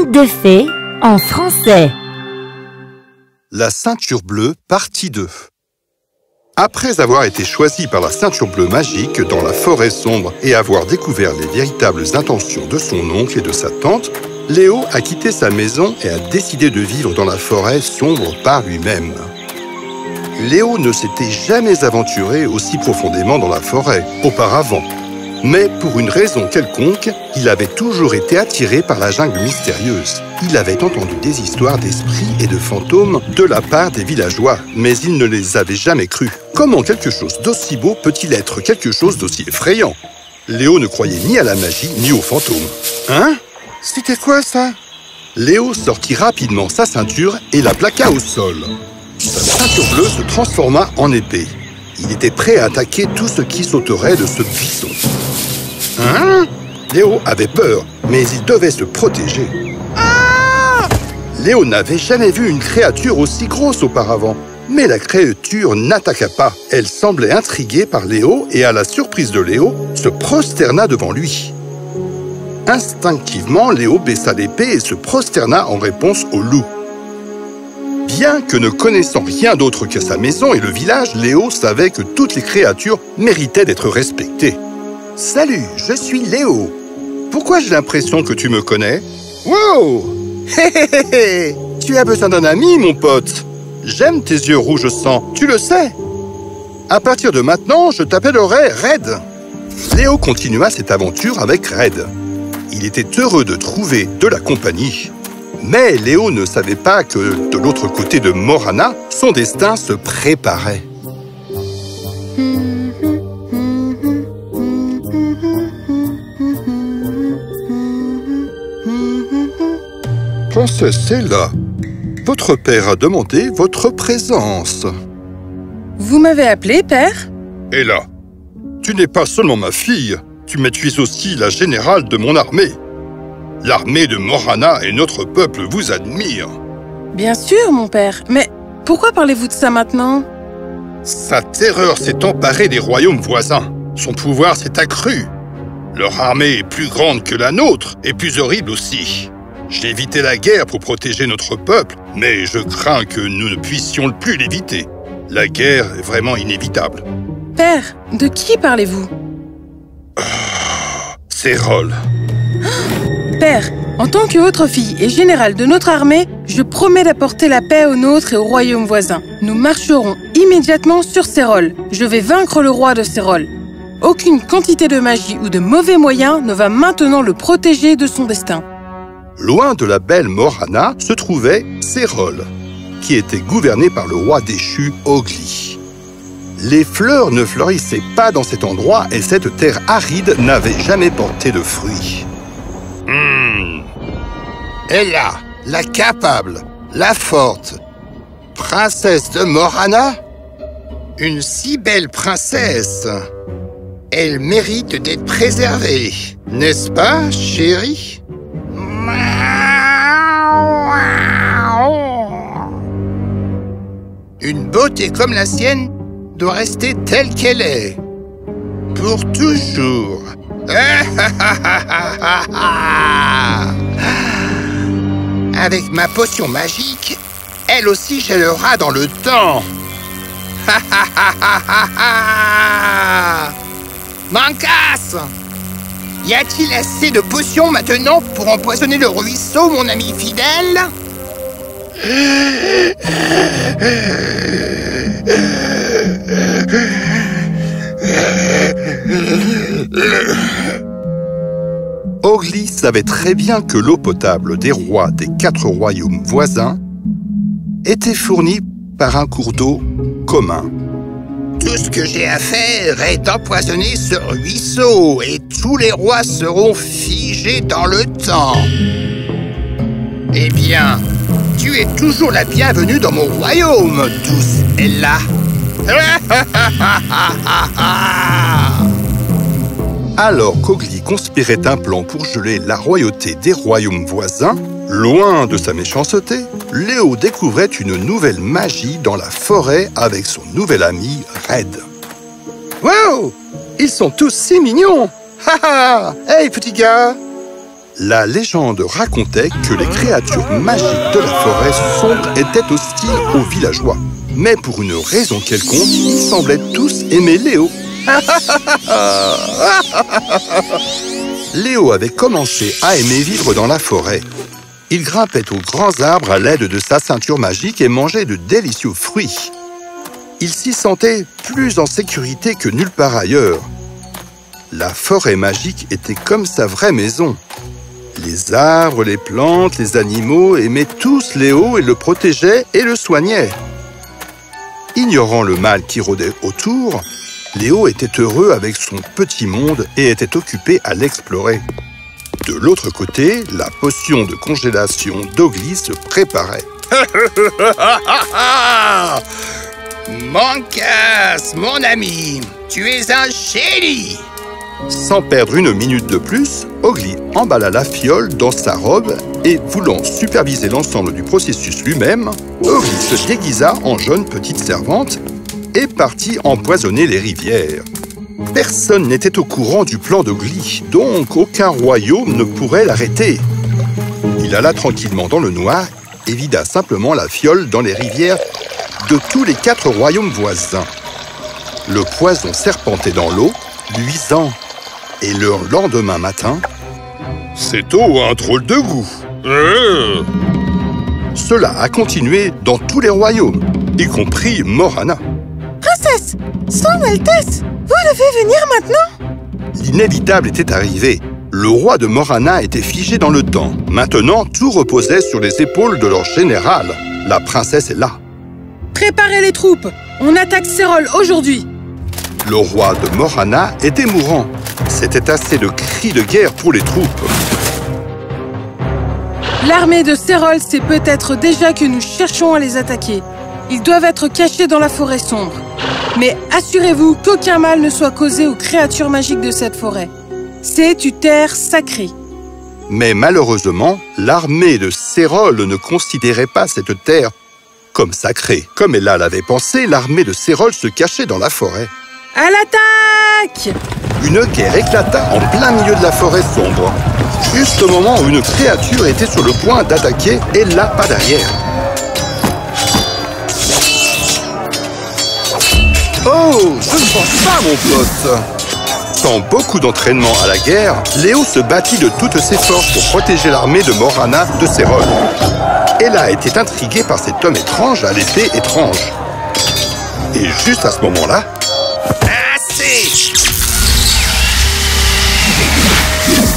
Conte de fées en français. La ceinture bleue, partie 2. Après avoir été choisi par la ceinture bleue magique dans la forêt sombre et avoir découvert les véritables intentions de son oncle et de sa tante, Léo a quitté sa maison et a décidé de vivre dans la forêt sombre par lui-même. Léo ne s'était jamais aventuré aussi profondément dans la forêt auparavant. Mais pour une raison quelconque, il avait toujours été attiré par la jungle mystérieuse. Il avait entendu des histoires d'esprits et de fantômes de la part des villageois, mais il ne les avait jamais crus. Comment quelque chose d'aussi beau peut-il être quelque chose d'aussi effrayant? Léo ne croyait ni à la magie, ni aux fantômes. Hein? C'était quoi ça? Léo sortit rapidement sa ceinture et la plaqua au sol. Sa ceinture bleue se transforma en épée. Il était prêt à attaquer tout ce qui sauterait de ce buisson. Hein? Léo avait peur, mais il devait se protéger. Ah! Léo n'avait jamais vu une créature aussi grosse auparavant. Mais la créature n'attaqua pas. Elle semblait intriguée par Léo et, à la surprise de Léo, se prosterna devant lui. Instinctivement, Léo baissa l'épée et se prosterna en réponse au loup. Bien que ne connaissant rien d'autre que sa maison et le village, Léo savait que toutes les créatures méritaient d'être respectées. « Salut, je suis Léo. Pourquoi j'ai l'impression que tu me connais? »« Wow! Hé hé hé hé! Tu as besoin d'un ami, mon pote. J'aime tes yeux rouge sang, tu le sais. À partir de maintenant, je t'appellerai Red. » Léo continua cette aventure avec Red. Il était heureux de trouver de la compagnie. Mais Léo ne savait pas que, de l'autre côté de Morana, son destin se préparait. Princesse Ella, votre père a demandé votre présence. Vous m'avez appelé, père? Ella, tu n'es pas seulement ma fille, mais tu es aussi la générale de mon armée. L'armée de Morana et notre peuple vous admirent. Bien sûr, mon père. Mais pourquoi parlez-vous de ça maintenant? Sa terreur s'est emparée des royaumes voisins. Son pouvoir s'est accru. Leur armée est plus grande que la nôtre et plus horrible aussi. J'ai évité la guerre pour protéger notre peuple, mais je crains que nous ne puissions plus l'éviter. La guerre est vraiment inévitable. Père, de qui parlez-vous? C'est Roll. Père, en tant que votre fille et générale de notre armée, je promets d'apporter la paix aux nôtres et aux royaumes voisins. Nous marcherons immédiatement sur Cérol. Je vais vaincre le roi de Cérol. Aucune quantité de magie ou de mauvais moyens ne va maintenant le protéger de son destin. Loin de la belle Morana se trouvait Cérol, qui était gouverné par le roi déchu Ogli. Les fleurs ne fleurissaient pas dans cet endroit et cette terre aride n'avait jamais porté de fruits. Ella, la capable, la forte, princesse de Morana? Une si belle princesse. Elle mérite d'être préservée, n'est-ce pas, chérie? Une beauté comme la sienne doit rester telle qu'elle est. Pour toujours. Avec ma potion magique, elle aussi gèlera dans le temps. Mancas! Y a-t-il assez de potions maintenant pour empoisonner le ruisseau, mon ami fidèle? Ogli savait très bien que l'eau potable des rois des 4 royaumes voisins était fournie par un cours d'eau commun. Tout ce que j'ai à faire est d'empoisonner ce ruisseau et tous les rois seront figés dans le temps. Eh bien, tu es toujours la bienvenue dans mon royaume, douce Ella. Alors qu'Ogli conspirait un plan pour geler la royauté des royaumes voisins, loin de sa méchanceté, Léo découvrait une nouvelle magie dans la forêt avec son nouvel ami Red. Wow! Ils sont tous si mignons! Ha ha! Hey, petit gars! La légende racontait que les créatures magiques de la forêt sombre étaient hostiles aux villageois. Mais pour une raison quelconque, ils semblaient tous aimer Léo. Léo avait commencé à aimer vivre dans la forêt. Il grimpait aux grands arbres à l'aide de sa ceinture magique et mangeait de délicieux fruits. Il s'y sentait plus en sécurité que nulle part ailleurs. La forêt magique était comme sa vraie maison. Les arbres, les plantes, les animaux aimaient tous Léo et le protégeaient et le soignaient. Ignorant le mal qui rôdait autour, Léo était heureux avec son petit monde et était occupé à l'explorer. De l'autre côté, la potion de congélation d'Ogli se préparait. Mankas, mon ami, tu es un génie! Sans perdre une minute de plus, Ogli emballa la fiole dans sa robe et, voulant superviser l'ensemble du processus lui-même, Ogli se déguisa en jeune petite servante et partit empoisonner les rivières. Personne n'était au courant du plan d'Ogli, donc aucun royaume ne pourrait l'arrêter. Il alla tranquillement dans le noir et vida simplement la fiole dans les rivières de tous les 4 royaumes voisins. Le poison serpentait dans l'eau, luisant. Et le lendemain matin, cette eau a un drôle de goût. Cela a continué dans tous les royaumes, y compris Morana. Princesse, Son Altesse, vous devez venir maintenant. L'inévitable était arrivé. Le roi de Morana était figé dans le temps. Maintenant, tout reposait sur les épaules de leur général. La princesse est là. Préparez les troupes. On attaque Cérol aujourd'hui. Le roi de Morana était mourant. C'était assez de cris de guerre pour les troupes. L'armée de Cérol sait peut-être déjà que nous cherchons à les attaquer. Ils doivent être cachés dans la forêt sombre. Mais assurez-vous qu'aucun mal ne soit causé aux créatures magiques de cette forêt. C'est une terre sacrée. Mais malheureusement, l'armée de Cérol ne considérait pas cette terre comme sacrée. Comme Ella l'avait pensé, l'armée de Cérol se cachait dans la forêt. À l'attaque! Une guerre éclata en plein milieu de la forêt sombre. Juste au moment où une créature était sur le point d'attaquer, Ella pas derrière. Oh, je ne pense pas, mon pote. Sans beaucoup d'entraînement à la guerre, Léo se battit de toutes ses forces pour protéger l'armée de Morana de Cérol. Ella était intriguée par cet homme étrange à l'épée étrange. Et juste à ce moment-là... Assez!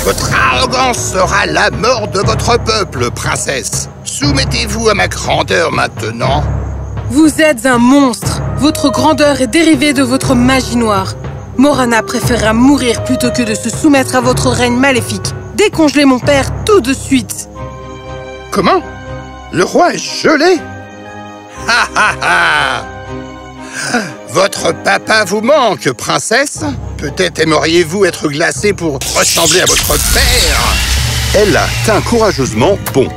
Votre arrogance sera la mort de votre peuple, princesse. Soumettez-vous à ma grandeur maintenant. Vous êtes un monstre. Votre grandeur est dérivée de votre magie noire. Morana préférera mourir plutôt que de se soumettre à votre règne maléfique. Décongelez mon père tout de suite. Comment? Le roi est gelé? Ha ha ha! Votre papa vous manque, princesse? Peut-être aimeriez-vous être glacée pour ressembler à votre père? Ella tint courageusement bon.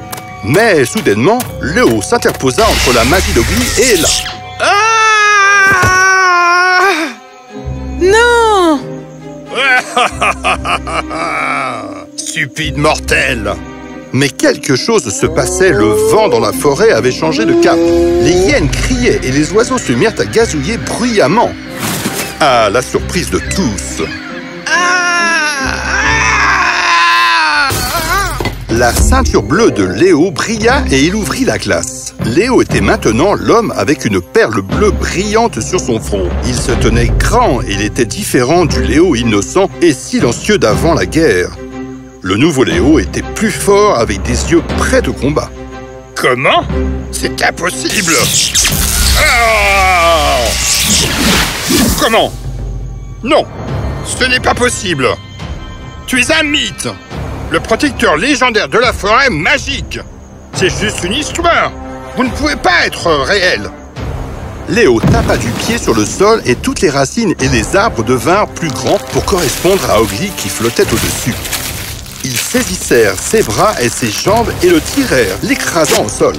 Mais soudainement, Léo s'interposa entre la magie d'Ogli et Ella. Ah! Non! Stupide mortel! Mais quelque chose se passait, le vent dans la forêt avait changé de cap. Les hyènes criaient et les oiseaux se mirent à gazouiller bruyamment. À la surprise de tous. La ceinture bleue de Léo brilla et il ouvrit la glace. Léo était maintenant l'homme avec une perle bleue brillante sur son front. Il se tenait grand et il était différent du Léo innocent et silencieux d'avant la guerre. Le nouveau Léo était plus fort avec des yeux prêts au combat. Comment? C'est impossible! Ah! Comment? Non, ce n'est pas possible! Tu es un mythe! Le protecteur légendaire de la forêt magique! C'est juste une histoire! Vous ne pouvez pas être réel! Léo tapa du pied sur le sol et toutes les racines et les arbres devinrent plus grands pour correspondre à Ogli qui flottait au-dessus. Ils saisissèrent ses bras et ses jambes et le tirèrent, l'écrasant au sol.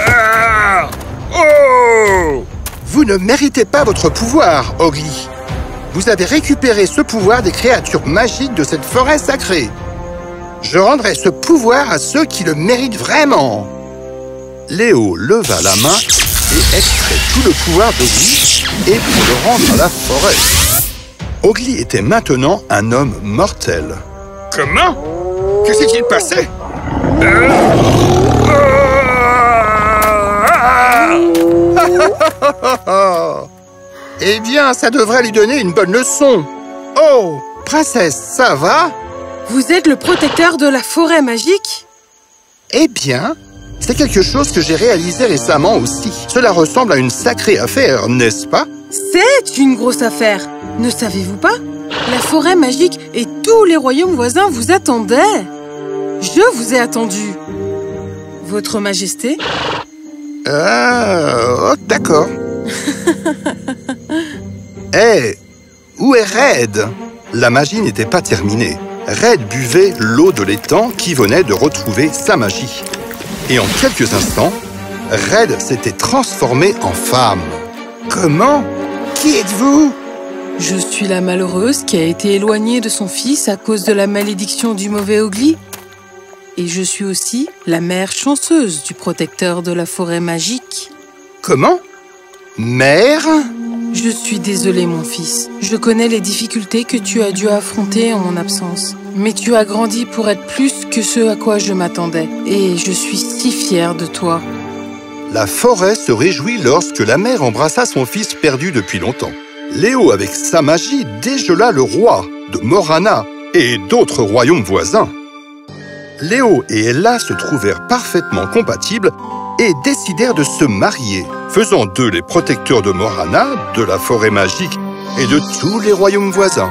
Ah! Oh! Vous ne méritez pas votre pouvoir, Ogli. Vous avez récupéré ce pouvoir des créatures magiques de cette forêt sacrée. Je rendrai ce pouvoir à ceux qui le méritent vraiment. Léo leva la main et extrait tout le pouvoir d'Owgli et pour le rendre à la forêt. Owgli était maintenant un homme mortel. Comment? Que s'est-il passé? Eh bien, ça devrait lui donner une bonne leçon. Oh, princesse, ça va? Vous êtes le protecteur de la forêt magique? Eh bien, c'est quelque chose que j'ai réalisé récemment aussi. Cela ressemble à une sacrée affaire, n'est-ce pas? C'est une grosse affaire. Ne savez-vous pas? La forêt magique et tous les royaumes voisins vous attendaient. Je vous ai attendu. Votre Majesté? Oh, d'accord. Hé, où est Red? La magie n'était pas terminée. Red buvait l'eau de l'étang qui venait de retrouver sa magie. Et en quelques instants, Red s'était transformé en femme. Comment? Qui êtes-vous? Je suis la malheureuse qui a été éloignée de son fils à cause de la malédiction du mauvais Owgli. Et je suis aussi la mère chanceuse du protecteur de la forêt magique. Comment? Mère? Je suis désolée, mon fils. Je connais les difficultés que tu as dû affronter en mon absence. Mais tu as grandi pour être plus que ce à quoi je m'attendais. Et je suis si fière de toi. La forêt se réjouit lorsque la mère embrassa son fils perdu depuis longtemps. Léo, avec sa magie, dégela le roi de Morana et d'autres royaumes voisins. Léo et Ella se trouvèrent parfaitement compatibles et décidèrent de se marier, faisant d'eux les protecteurs de Morana, de la forêt magique et de tous les royaumes voisins.